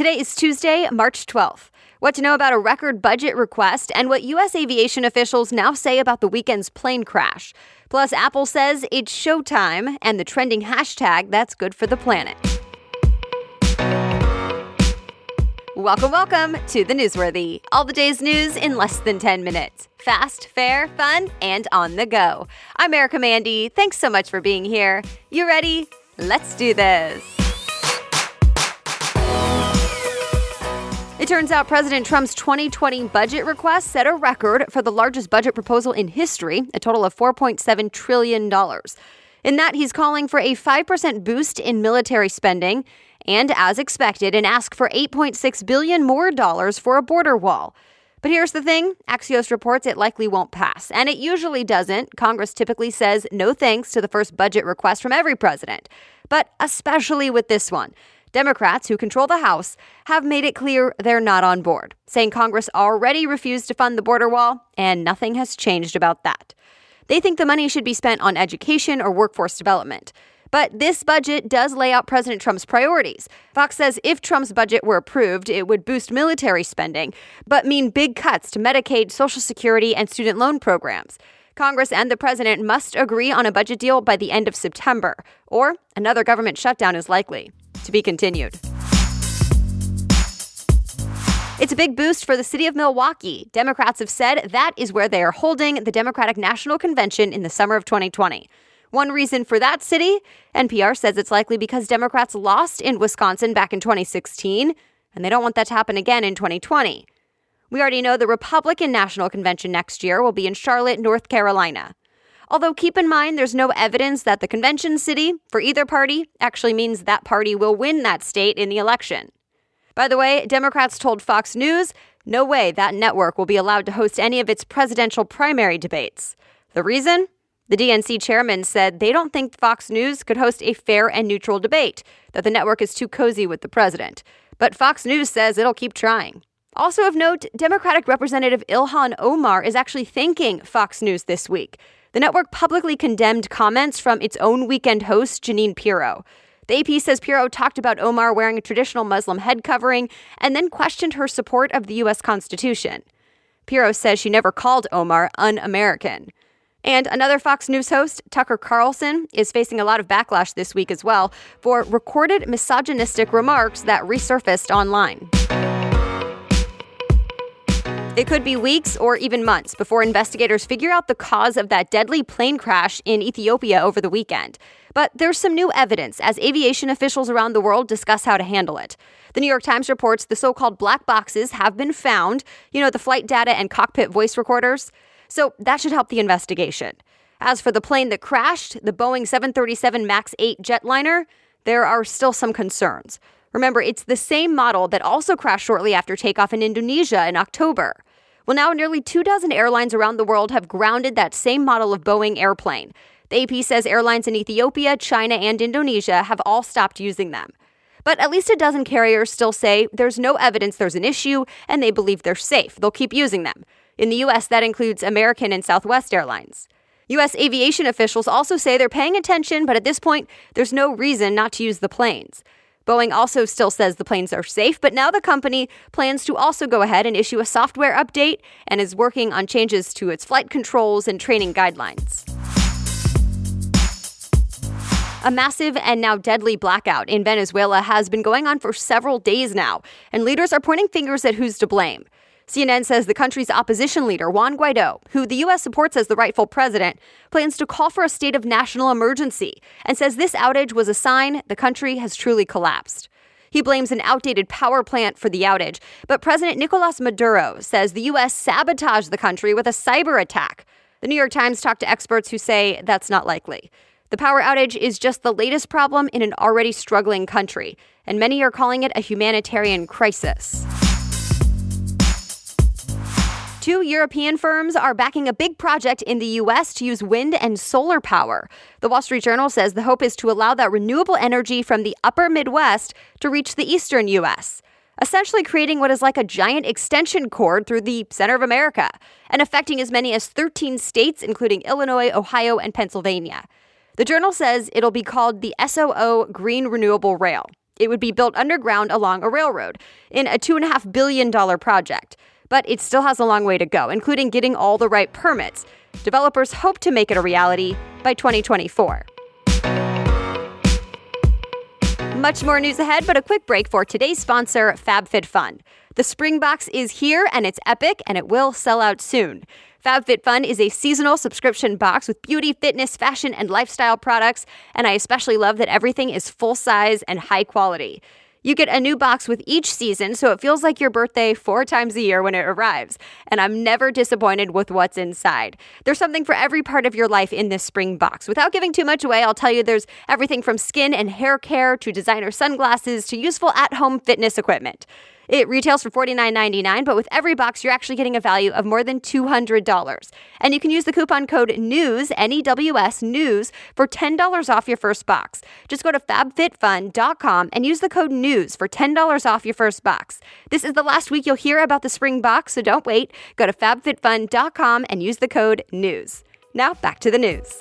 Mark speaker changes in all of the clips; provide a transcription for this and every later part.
Speaker 1: Today is Tuesday, March 12th. What to know about a record budget request and what U.S. aviation officials now say about the weekend's plane crash. Plus, Apple says it's Showtime and the trending hashtag that's good for the planet. Welcome to the Newsworthy. All the day's news in less than 10 minutes. Fast, fair, fun, and on the go. I'm Erica Mandy. Thanks so much for being here. You ready? Let's do this. It turns out President Trump's 2020 budget request set a record for the largest budget proposal in history, a total of $4.7 trillion. In that, he's calling for a 5% boost in military spending and, as expected, an ask for $8.6 billion more for a border wall. But here's the thing, Axios reports it likely won't pass, and it usually doesn't. Congress typically says no thanks to the first budget request from every president, but especially with this one. Democrats, who control the House, have made it clear they're not on board, saying Congress already refused to fund the border wall, and nothing has changed about that. They think the money should be spent on education or workforce development. But this budget does lay out President Trump's priorities. Fox says if Trump's budget were approved, it would boost military spending, but mean big cuts to Medicaid, Social Security, and student loan programs. Congress and the president must agree on a budget deal by the end of September, or another government shutdown is likely. To be continued. It's a big boost for the city of Milwaukee. Democrats have said that is where they are holding the Democratic National Convention in the summer of 2020. One reason for that city, NPR says it's likely because Democrats lost in Wisconsin back in 2016, and they don't want that to happen again in 2020. We already know the Republican National Convention next year will be in Charlotte, North Carolina. Although keep in mind there's no evidence that the convention city for either party actually means that party will win that state in the election. By the way, Democrats told Fox News no way that network will be allowed to host any of its presidential primary debates. The reason? The DNC chairman said they don't think Fox News could host a fair and neutral debate, that the network is too cozy with the president. But Fox News says it'll keep trying. Also of note, Democratic Representative Ilhan Omar is actually thanking Fox News this week. The network publicly condemned comments from its own weekend host, Jeanine Pirro. The AP says Pirro talked about Omar wearing a traditional Muslim head covering and then questioned her support of the U.S. Constitution. Pirro says she never called Omar un-American. And another Fox News host, Tucker Carlson, is facing a lot of backlash this week as well for recorded misogynistic remarks that resurfaced online. It could be weeks or even months before investigators figure out the cause of that deadly plane crash in Ethiopia over the weekend. But there's some new evidence as aviation officials around the world discuss how to handle it. The New York Times reports the so-called black boxes have been found, the flight data and cockpit voice recorders. So that should help the investigation. As for the plane that crashed, the Boeing 737 MAX 8 jetliner, there are still some concerns. Remember, it's the same model that also crashed shortly after takeoff in Indonesia in October. Well, now nearly 24 airlines around the world have grounded that same model of Boeing airplane. The AP says airlines in Ethiopia, China, and Indonesia have all stopped using them. But at least a dozen carriers still say there's no evidence there's an issue, and they believe they're safe. They'll keep using them. In the U.S., that includes American and Southwest Airlines. U.S. aviation officials also say they're paying attention, but at this point, there's no reason not to use the planes. Boeing also still says the planes are safe, but now the company plans to also go ahead and issue a software update and is working on changes to its flight controls and training guidelines. A massive and now deadly blackout in Venezuela has been going on for several days now, and leaders are pointing fingers at who's to blame. CNN says the country's opposition leader, Juan Guaido, who the U.S. supports as the rightful president, plans to call for a state of national emergency and says this outage was a sign the country has truly collapsed. He blames an outdated power plant for the outage, but President Nicolas Maduro says the U.S. sabotaged the country with a cyber attack. The New York Times talked to experts who say that's not likely. The power outage is just the latest problem in an already struggling country, and many are calling it a humanitarian crisis. Two European firms are backing a big project in the U.S. to use wind and solar power. The Wall Street Journal says the hope is to allow that renewable energy from the upper Midwest to reach the eastern U.S., essentially creating what is like a giant extension cord through the center of America and affecting as many as 13 states, including Illinois, Ohio, and Pennsylvania. The Journal says it'll be called the SOO Green Renewable Rail. It would be built underground along a railroad in a $2.5 billion project. But it still has a long way to go, including getting all the right permits. Developers hope to make it a reality by 2024. Much more news ahead, but a quick break for today's sponsor, FabFitFun. The spring box is here, and it's epic, and it will sell out soon. FabFitFun is a seasonal subscription box with beauty, fitness, fashion, and lifestyle products, and I especially love that everything is full size and high quality. You get a new box with each season, so it feels like your birthday 4 times a year when it arrives. And I'm never disappointed with what's inside. There's something for every part of your life in this spring box. Without giving too much away, I'll tell you there's everything from skin and hair care to designer sunglasses to useful at-home fitness equipment. It retails for $49.99, but with every box, you're actually getting a value of more than $200. And you can use the coupon code NEWS, N-E-W-S, NEWS, for $10 off your first box. Just go to fabfitfun.com and use the code NEWS for $10 off your first box. This is the last week you'll hear about the spring box, so don't wait. Go to fabfitfun.com and use the code NEWS. Now, back to the news.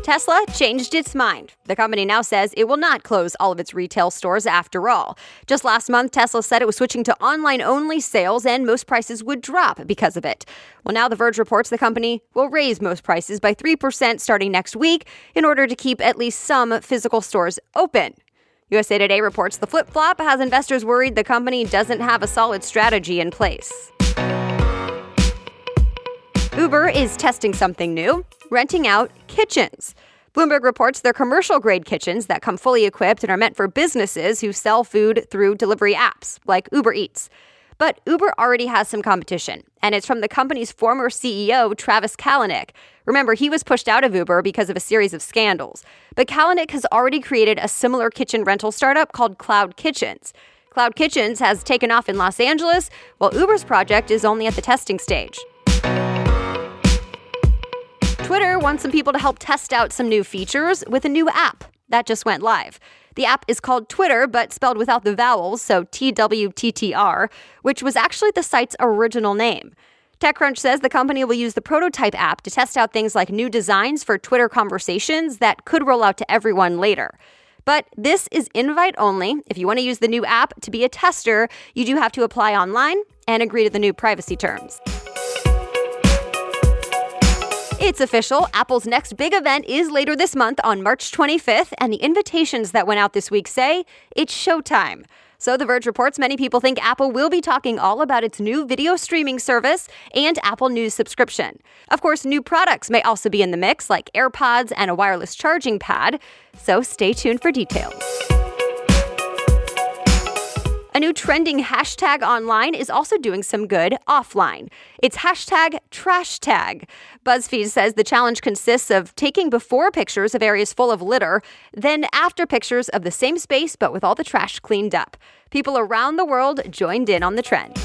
Speaker 1: Tesla changed its mind. The company now says it will not close all of its retail stores after all. Just last month, Tesla said it was switching to online-only sales and most prices would drop because of it. Well, now the Verge reports the company will raise most prices by 3% starting next week in order to keep at least some physical stores open. USA Today reports the flip-flop has investors worried the company doesn't have a solid strategy in place. Uber is testing something new, renting out kitchens. Bloomberg reports they're commercial-grade kitchens that come fully equipped and are meant for businesses who sell food through delivery apps, like Uber Eats. But Uber already has some competition, and it's from the company's former CEO, Travis Kalanick. Remember, he was pushed out of Uber because of a series of scandals. But Kalanick has already created a similar kitchen rental startup called Cloud Kitchens. Cloud Kitchens has taken off in Los Angeles, while Uber's project is only at the testing stage. Twitter wants some people to help test out some new features with a new app that just went live. The app is called Twitter, but spelled without the vowels, so TWTTR, which was actually the site's original name. TechCrunch says the company will use the prototype app to test out things like new designs for Twitter conversations that could roll out to everyone later. But this is invite only. If you want to use the new app to be a tester, you do have to apply online and agree to the new privacy terms. It's official. Apple's next big event is later this month on March 25th, and the invitations that went out this week say it's Showtime. So The Verge reports many people think Apple will be talking all about its new video streaming service and Apple News subscription. Of course, new products may also be in the mix, like AirPods and a wireless charging pad. So stay tuned for details. A new trending hashtag online is also doing some good offline. It's hashtag Trashtag. BuzzFeed says the challenge consists of taking before pictures of areas full of litter, then after pictures of the same space but with all the trash cleaned up. People around the world joined in on the trend.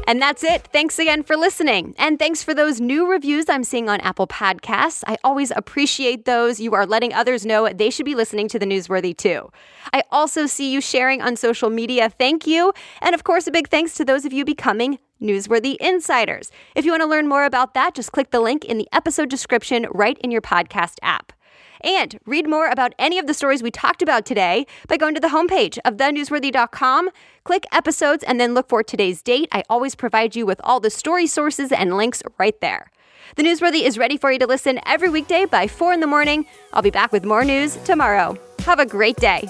Speaker 1: And that's it. Thanks again for listening. And thanks for those new reviews I'm seeing on Apple Podcasts. I always appreciate those. You are letting others know they should be listening to The Newsworthy too. I also see you sharing on social media. Thank you. And of course, a big thanks to those of you becoming Newsworthy Insiders. If you want to learn more about that, just click the link in the episode description right in your podcast app. And read more about any of the stories we talked about today by going to the homepage of thenewsworthy.com, click episodes, and then look for today's date. I always provide you with all the story sources and links right there. The Newsworthy is ready for you to listen every weekday by 4 in the morning. I'll be back with more news tomorrow. Have a great day.